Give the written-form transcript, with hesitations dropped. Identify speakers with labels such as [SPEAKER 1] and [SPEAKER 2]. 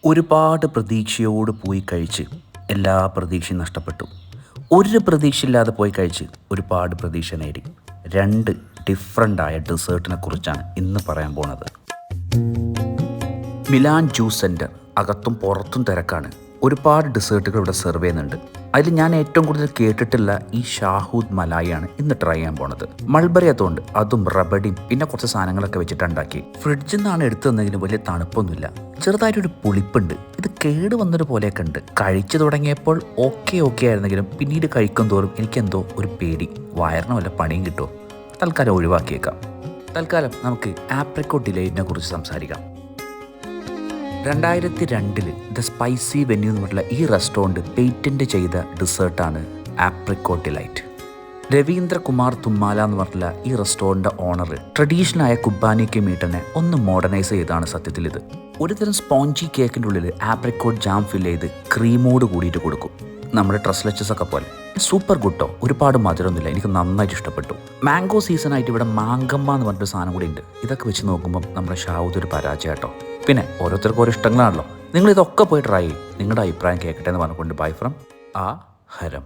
[SPEAKER 1] ഒരുപാട് പ്രതീക്ഷയോട് പോയി കഴിച്ച് എല്ലാ പ്രതീക്ഷയും നഷ്ടപ്പെട്ടു. ഒരു പ്രതീക്ഷയില്ലാതെ പോയി കഴിച്ച് ഒരുപാട് പ്രതീക്ഷ നേടി. രണ്ട് ഡിഫറൻ്റായ ഡെസേർട്ടിനെ കുറിച്ചാണ് ഇന്ന് പറയാൻ പോണത്. മിലാൻ ജ്യൂസ് സെൻറ്റർ അകത്തും പുറത്തും തിരക്കാണ്. ഒരുപാട് ഡെസേർട്ടുകൾ ഇവിടെ സെർവ് ചെയ്യുന്നുണ്ട്. അതിൽ ഞാൻ ഏറ്റവും കൂടുതൽ കേട്ടിട്ടുള്ള ഈ ഷാഹൂദ് മലായിയാണ് ഇന്ന് ട്രൈ ചെയ്യാൻ പോണത്. മൾബറി അതുകൊണ്ട് അതും റബഡിയും പിന്നെ കുറച്ച് സാധനങ്ങളൊക്കെ വെച്ചിട്ടുണ്ടാക്കി. ഫ്രിഡ്ജിൽ നിന്നാണ് എടുത്തു തന്നതിന് വലിയ തണുപ്പൊന്നുമില്ല, ചെറുതായിട്ടൊരു പുളിപ്പുണ്ട്. ഇത് കേട് വന്നൊരു പോലെയൊക്കെ ഉണ്ട്. കഴിച്ചു തുടങ്ങിയപ്പോൾ ഓക്കെ ആയിരുന്നെങ്കിലും പിന്നീട് കഴിക്കും തോറും എനിക്കെന്തോ ഒരു പേടി, വയറിന് വല്ല പണിയും കിട്ടുമോ. തൽക്കാലം ഒഴിവാക്കിയേക്കാം. തൽക്കാലം നമുക്ക് ആപ്രിക്കോട്ട് ഡിലൈറ്റിനെ കുറിച്ച് സംസാരിക്കാം. 2002 ദ സ്പൈസി വെന്യൂ എന്ന് പറഞ്ഞുള്ള ഈ റെസ്റ്റോറൻറ്റ് പേറ്റൻറ്റ് ചെയ്ത ഡെസേർട്ടാണ് ആപ്രിക്കോട്ട് ഡിലൈറ്റ്. രവീന്ദ്രകുമാർ തുമ്മാല എന്ന് പറഞ്ഞുള്ള ഈ റെസ്റ്റോറൻറ്റ് ഓണർ ട്രഡീഷണലായ കുബാനിക്ക് മീറ്റനെ ഒന്ന് മോഡേണൈസ് ചെയ്താണ് സത്യത്തിൽ ഇത്. ഒരുതരം സ്പോഞ്ചി കേക്കിൻ്റെ ഉള്ളിൽ ആപ്രിക്കോട്ട് ജാം ഫില്ല് ചെയ്ത് ക്രീമോട് കൂടിയിട്ട് കൊടുക്കും. നമ്മുടെ ട്രസ്ലച്ചസ് ഒക്കെ പോലെ സൂപ്പർ ഗുട്ടോ. ഒരുപാട് മധുരമൊന്നുമില്ല, എനിക്ക് നന്നായിട്ട് ഇഷ്ടപ്പെട്ടു. മാംഗോ സീസണായിട്ട് ഇവിടെ മാങ്കമ്മ എന്ന് പറഞ്ഞൊരു സാധനം കൂടി ഉണ്ട്. ഇതൊക്കെ വെച്ച് നോക്കുമ്പം നമ്മുടെ ഷാവൂദ് ഒരു പരാജയം കേട്ടോ. പിന്നെ ഓരോരുത്തർക്കും ഓരോ ഇഷ്ടങ്ങളാണല്ലോ. നിങ്ങൾ ഇതൊക്കെ പോയി ട്രൈ ചെയ്യും. നിങ്ങളുടെ അഭിപ്രായം കേൾക്കട്ടെ എന്ന് പറഞ്ഞുകൊണ്ട് ബൈ ഫ്രം ആ ഹരം.